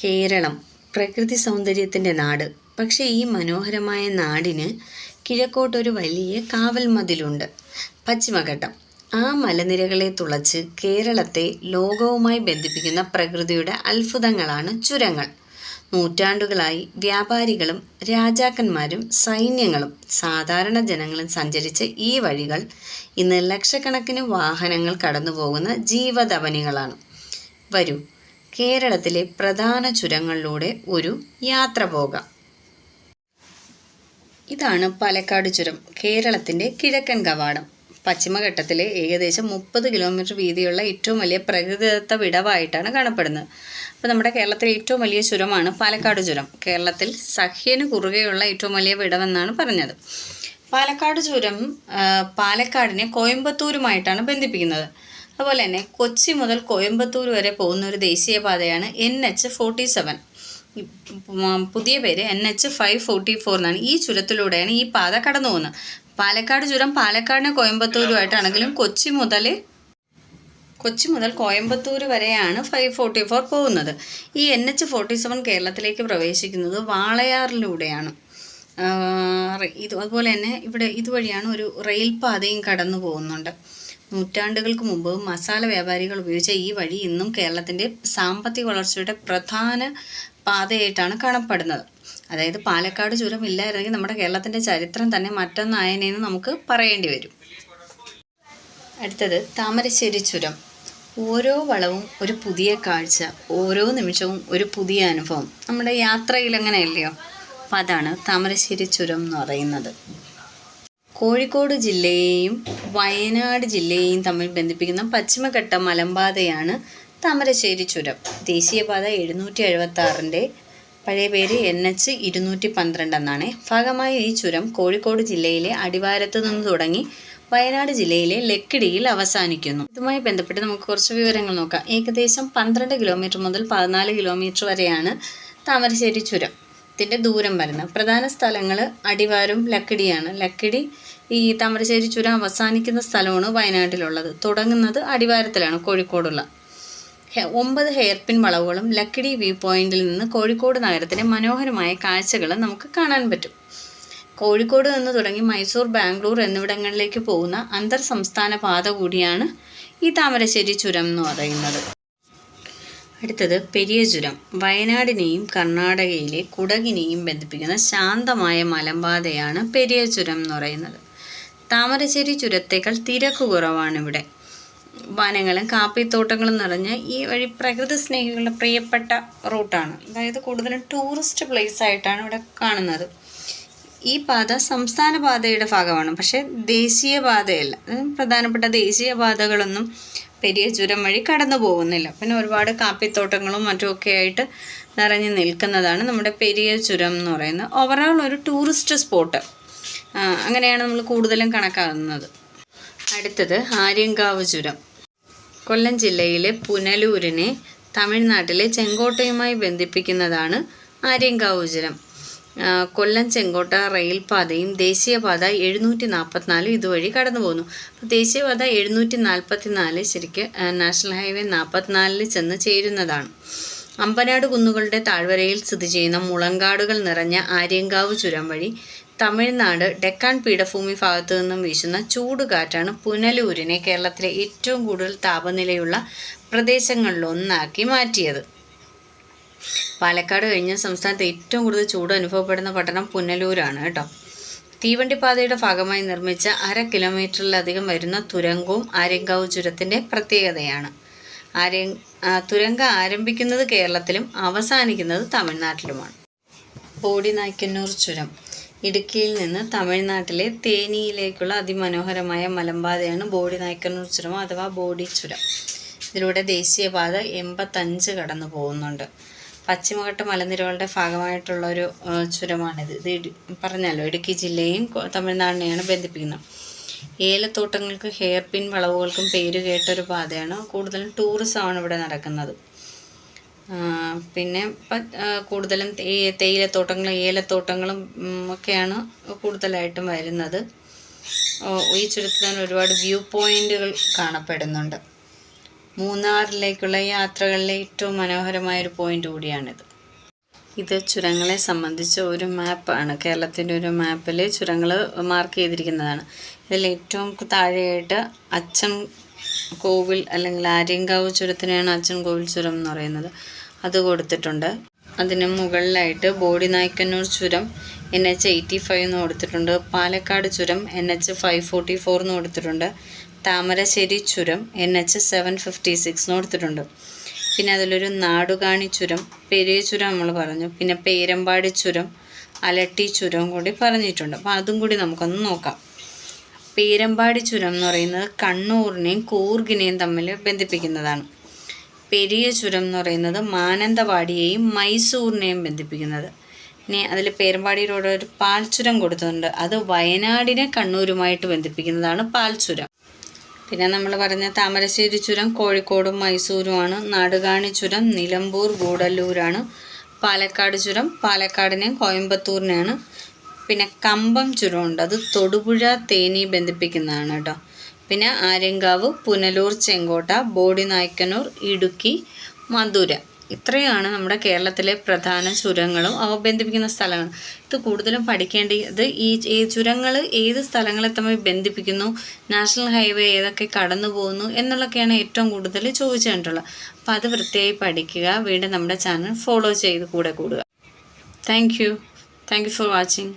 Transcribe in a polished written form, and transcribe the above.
കേരളം പ്രകൃതി സൗന്ദര്യത്തിൻ്റെ നാട്. പക്ഷേ ഈ മനോഹരമായ നാടിന് കിഴക്കോട്ടൊരു വലിയ കാവൽ മതിലുണ്ട്, പശ്ചിമഘട്ടം. ആ മലനിരകളെ തുളച്ച് കേരളത്തെ ലോകവുമായി ബന്ധിപ്പിക്കുന്ന പ്രകൃതിയുടെ അത്ഭുതങ്ങളാണ് ചുരങ്ങൾ. നൂറ്റാണ്ടുകളായി വ്യാപാരികളും രാജാക്കന്മാരും സൈന്യങ്ങളും സാധാരണ ജനങ്ങളും സഞ്ചരിച്ച ഈ വഴികൾ ഇന്ന് ലക്ഷക്കണക്കിന് വാഹനങ്ങൾ കടന്നുപോകുന്ന ജീവധമനികളാണ്. വരൂ, കേരളത്തിലെ പ്രധാന ചുരങ്ങളിലൂടെ ഒരു യാത്ര പോകാം. ഇതാണ് പാലക്കാട് ചുരം, കേരളത്തിൻ്റെ കിഴക്കൻ കവാടം. പശ്ചിമഘട്ടത്തിലെ ഏകദേശം 30 കിലോമീറ്റർ വീതിയുള്ള ഏറ്റവും വലിയ പ്രകൃതിദത്ത വിടവായിട്ടാണ് കാണപ്പെടുന്നത്. അപ്പോൾ നമ്മുടെ കേരളത്തിലെ ഏറ്റവും വലിയ ചുരമാണ് പാലക്കാട് ചുരം. കേരളത്തിൽ സഹ്യന് കുറുകെയുള്ള ഏറ്റവും വലിയ വിടവെന്നാണ് പറഞ്ഞത്. പാലക്കാട് ചുരം പാലക്കാടിനെ കോയമ്പത്തൂരുമായിട്ടാണ് ബന്ധിപ്പിക്കുന്നത്. അതുപോലെ തന്നെ കൊച്ചി മുതൽ കോയമ്പത്തൂർ വരെ പോകുന്ന ഒരു ദേശീയപാതയാണ് NH47. പുതിയ പേര് NH544 എന്നാണ്. ഈ ചുരത്തിലൂടെയാണ് ഈ പാത കടന്നു പോകുന്നത്. പാലക്കാട് ചുരം പാലക്കാടിന് കോയമ്പത്തൂരുമായിട്ടാണെങ്കിലും കൊച്ചി മുതൽ കോയമ്പത്തൂർ വരെയാണ് 544 പോകുന്നത്. ഈ NH47 കേരളത്തിലേക്ക് പ്രവേശിക്കുന്നത് വാളയാറിലൂടെയാണ്. അതുപോലെ തന്നെ ഇവിടെ ഇതുവഴിയാണ് ഒരു റെയിൽ പാതയും കടന്നു പോകുന്നുണ്ട്. നൂറ്റാണ്ടുകൾക്ക് മുമ്പ് മസാല വ്യാപാരികൾ ഉപയോഗിച്ച ഈ വഴി ഇന്നും കേരളത്തിൻ്റെ സാമ്പത്തിക വളർച്ചയുടെ പ്രധാന പാതയായിട്ടാണ് കാണപ്പെടുന്നത്. അതായത് പാലക്കാട് ചുരം ഇല്ലായിരുന്നെങ്കിൽ നമ്മുടെ കേരളത്തിൻ്റെ ചരിത്രം തന്നെ മറ്റൊന്നായനെന്ന് നമുക്ക് പറയേണ്ടി വരും. അടുത്തത് താമരശ്ശേരി ചുരം. ഓരോ വളവും ഒരു പുതിയ കാഴ്ച, ഓരോ നിമിഷവും ഒരു പുതിയ അനുഭവം. നമ്മുടെ യാത്രയിൽ അങ്ങനെയല്ലയോ? അപ്പം അതാണ് താമരശ്ശേരി ചുരം എന്ന് പറയുന്നത്. കോഴിക്കോട് ജില്ലയെയും വയനാട് ജില്ലയെയും തമ്മിൽ ബന്ധിപ്പിക്കുന്ന പശ്ചിമഘട്ട മലമ്പാതയാണ് താമരശ്ശേരി ചുരം. ദേശീയപാത 776-ൻ്റെ പഴയ പേര് NH212 എന്നാണ്. ഭാഗമായ ഈ ചുരം കോഴിക്കോട് ജില്ലയിലെ അടിവാരത്ത് നിന്ന് തുടങ്ങി വയനാട് ജില്ലയിലെ ലക്കിടിയിൽ അവസാനിക്കുന്നു. ഇതുമായി ബന്ധപ്പെട്ട് നമുക്ക് കുറച്ച് വിവരങ്ങൾ നോക്കാം. ഏകദേശം 12 കിലോമീറ്റർ മുതൽ 14 കിലോമീറ്റർ വരെയാണ് താമരശ്ശേരി ചുരം ത്തിൻ്റെ ദൂരം വരുന്നത്. പ്രധാന സ്ഥലങ്ങൾ അടിവാരം, ലക്കിടിയാണ്. ലക്കിടി ഈ താമരശ്ശേരി ചുരം അവസാനിക്കുന്ന സ്ഥലമാണ് വയനാട്ടിലുള്ളത്. തുടങ്ങുന്നത് അടിവാരത്തിലാണ്, കോഴിക്കോടുള്ള. 9 ഹെയർപിൻ വളവുകളും ലക്കിടി വ്യൂ പോയിന്റിൽ നിന്ന് കോഴിക്കോട് നഗരത്തിൻ്റെ മനോഹരമായ കാഴ്ചകൾ നമുക്ക് കാണാൻ പറ്റും. കോഴിക്കോട് നിന്ന് തുടങ്ങി മൈസൂർ, ബാംഗ്ലൂർ എന്നിവിടങ്ങളിലേക്ക് പോകുന്ന അന്തർ സംസ്ഥാന പാത കൂടിയാണ് ഈ താമരശ്ശേരി ചുരം എന്ന് പറയുന്നത്. അടുത്തത് പെരിയ ചുരം. വയനാടിനെയും കർണാടകയിലെ കുടകിനെയും ബന്ധിപ്പിക്കുന്ന ശാന്തമായ മലമ്പാതയാണ് പെരിയ ചുരം എന്ന് പറയുന്നത്. താമരശ്ശേരി ചുരത്തേക്കാൾ തിരക്ക് കുറവാണ് ഇവിടെ. വനങ്ങളും കാപ്പിത്തോട്ടങ്ങളും നിറഞ്ഞ ഈ വഴി പ്രകൃതി സ്നേഹികളുടെ പ്രിയപ്പെട്ട റൂട്ടാണ്. അതായത് കൂടുതലും ടൂറിസ്റ്റ് പ്ലേസ് ആയിട്ടാണ് ഇവിടെ കാണുന്നത്. ഈ പാത സംസ്ഥാന പാതയുടെ ഭാഗമാണ്, പക്ഷേ ദേശീയപാതയല്ല. പ്രധാനപ്പെട്ട ദേശീയപാതകളൊന്നും പെരിയ ചുരം വഴി കടന്നു പോകുന്നില്ല. പിന്നെ ഒരുപാട് കാപ്പിത്തോട്ടങ്ങളും മറ്റുമൊക്കെ ആയിട്ട് നിറഞ്ഞു നിൽക്കുന്നതാണ് നമ്മുടെ പെരിയ ചുരം എന്ന് പറയുന്നത്. ഓവറോൾ ഒരു ടൂറിസ്റ്റ് സ്പോട്ട് അങ്ങനെയാണ് നമ്മൾ കൂടുതലും കണക്കാക്കുന്നത്. അടുത്തത് ആര്യങ്കാവ് ചുരം. കൊല്ലം ജില്ലയിലെ പുനലൂരിനെ തമിഴ്നാട്ടിലെ ചെങ്കോട്ടയുമായി ബന്ധിപ്പിക്കുന്നതാണ് ആര്യങ്കാവ് ചുരം. കൊല്ലം ചെങ്കോട്ട റെയിൽ പാതയും ദേശീയപാത 744 ഇതുവഴി കടന്നു പോകുന്നു. അപ്പോൾ ദേശീയപാത 744 ശരിക്ക് നാഷണൽ ഹൈവേ 44 ചെന്ന് ചേരുന്നതാണ്. അമ്പനാട് കുന്നുകളുടെ താഴ്വരയിൽ സ്ഥിതി ചെയ്യുന്ന മുളങ്കാടുകൾ നിറഞ്ഞ ആര്യങ്കാവ് ചുരം വഴി തമിഴ്നാട് ഡെക്കാൻ പീഠഭൂമി ഭാഗത്തു നിന്നും വീശുന്ന ചൂടുകാറ്റാണ് പുനലൂരിനെ കേരളത്തിലെ ഏറ്റവും കൂടുതൽ താപനിലയുള്ള പ്രദേശങ്ങളിലൊന്നാക്കി മാറ്റിയത്. പാലക്കാട് കഴിഞ്ഞ സംസ്ഥാനത്ത് ഏറ്റവും കൂടുതൽ ചൂട് അനുഭവപ്പെടുന്ന പട്ടണം പുനലൂരാണ് കേട്ടോ. തീവണ്ടിപ്പാതയുടെ ഭാഗമായി നിർമ്മിച്ച 1/2 കിലോമീറ്ററിലധികം വരുന്ന തുരങ്കവും ആര്യങ്കാവ് ചുരത്തിൻ്റെ പ്രത്യേകതയാണ്. തുരങ്കം ആരംഭിക്കുന്നത് കേരളത്തിലും അവസാനിക്കുന്നത് തമിഴ്നാട്ടിലുമാണ്. ബോഡിനായ്ക്കന്നൂർ ചുരം. ഇടുക്കിയിൽ നിന്ന് തമിഴ്നാട്ടിലെ തേനിയിലേക്കുള്ള അതിമനോഹരമായ മലമ്പാതയാണ് ബോഡിനായ്ക്കന്നൂർ ചുരം അഥവാ ബോഡി ചുരം. ഇതിലൂടെ ദേശീയപാത 85 കടന്നു പോകുന്നുണ്ട്. പശ്ചിമഘട്ട മലനിരകളുടെ ഭാഗമായിട്ടുള്ളൊരു ചുരമാണിത്. ഇത് പറഞ്ഞല്ലോ, ഇടുക്കി ജില്ലയും തമിഴ്നാടിനെയാണ് ബന്ധിപ്പിക്കുന്നത്. ഏലത്തോട്ടങ്ങൾക്ക്, ഹെയർപിൻ വളവുകൾക്കും പേര് കേട്ടൊരു പാതയാണ്. കൂടുതലും ടൂറിസമാണ് ഇവിടെ നടക്കുന്നത്. പിന്നെ കൂടുതലും തേയിലത്തോട്ടങ്ങളും ഏലത്തോട്ടങ്ങളും ഒക്കെയാണ് കൂടുതലായിട്ടും വരുന്നത്. ഈ ചുരത്തിൽ ഒരുപാട് വ്യൂ പോയിന്റുകൾ കാണപ്പെടുന്നുണ്ട്. മൂന്നാറിലേക്കുള്ള യാത്രകളിലെ ഏറ്റവും മനോഹരമായൊരു പോയിന്റ് കൂടിയാണിത്. ഇത് ചുരങ്ങളെ സംബന്ധിച്ച ഒരു മാപ്പാണ്. കേരളത്തിൻ്റെ ഒരു മാപ്പിൽ ചുരങ്ങൾ മാർക്ക് ചെയ്തിരിക്കുന്നതാണ്. ഇതിൽ ഏറ്റവും താഴെയായിട്ട് അച്ചൻ കോവിൽ അല്ലെങ്കിൽ ആര്യങ്കാവ് ചുരത്തിനെയാണ് അച്ചൻ കോവിൽ ചുരം എന്ന് പറയുന്നത്, അത് കൊടുത്തിട്ടുണ്ട്. അതിന് മുകളിലായിട്ട് ബോഡിനായ്ക്കന്നൂർ ചുരം NH 85 എന്ന് കൊടുത്തിട്ടുണ്ട്. പാലക്കാട് ചുരം NH 544 എന്ന് കൊടുത്തിട്ടുണ്ട്. താമരശ്ശേരി ചുരം NH 756 എന്ന് കൊടുത്തിട്ടുണ്ട്. പിന്നെ അതിലൊരു നാടുകാണി ചുരം, പെരിയ ചുരം നമ്മൾ പറഞ്ഞു. പിന്നെ പേരമ്പാടി ചുരം, അലട്ടി ചുരം കൂടി പറഞ്ഞിട്ടുണ്ട്. അപ്പോൾ അതും കൂടി നമുക്കൊന്ന് നോക്കാം. പേരമ്പാടി ചുരം എന്ന് പറയുന്നത് കണ്ണൂരിനെയും കൂർഗിനെയും തമ്മിൽ ബന്ധിപ്പിക്കുന്നതാണ്. പെരിയ ചുരം എന്ന് പറയുന്നത് മാനന്തവാടിയെയും മൈസൂരിനെയും ബന്ധിപ്പിക്കുന്നത്. ഇനി അതിൽ പേരമ്പാടി റോഡ് ഒരു പാൽച്ചുരം കൊടുത്തിട്ടുണ്ട്, അത് വയനാടിനെ കണ്ണൂരുമായിട്ട് ബന്ധിപ്പിക്കുന്നതാണ് പാൽച്ചുരം. പിന്നെ നമ്മൾ പറഞ്ഞ താമരശ്ശേരി ചുരം കോഴിക്കോടും മൈസൂരുമാണ്. നാടുകാണി ചുരം നിലമ്പൂർ ഗൂഡല്ലൂരാണ്. പാലക്കാട് ചുരം പാലക്കാടിനെയും കോയമ്പത്തൂരിനെയാണ്. പിന്നെ കമ്പം ചുരമുണ്ട്, അത് തൊടുപുഴ തേനി ബന്ധിപ്പിക്കുന്നതാണ് കേട്ടോ. പിന്നെ ആര്യങ്കാവ്, പുനലൂർ, ചെങ്കോട്ട, ബോഡിനായ്ക്കന്നൂർ, ഇടുക്കി, മധുര. ഇത്രയാണ് നമ്മുടെ കേരളത്തിലെ പ്രധാന ചുരങ്ങളും അവ ബന്ധിപ്പിക്കുന്ന സ്ഥലങ്ങൾ. ഇത് കൂടുതലും പഠിക്കേണ്ടത് ഈ ചുരങ്ങൾ ഏത് സ്ഥലങ്ങളെ തമ്മിൽ ബന്ധിപ്പിക്കുന്നു, നാഷണൽ ഹൈവേ ഏതൊക്കെ കടന്നു പോകുന്നു എന്നുള്ളതൊക്കെയാണ് ഏറ്റവും കൂടുതൽ ചോദിച്ചു കണ്ടിട്ടുള്ളത്. അപ്പോൾ അത് വൃത്തിയായി പഠിക്കുക. വീണ്ടും നമ്മുടെ ചാനൽ ഫോളോ ചെയ്ത് കൂടെ കൂടുക. Thank you for watching.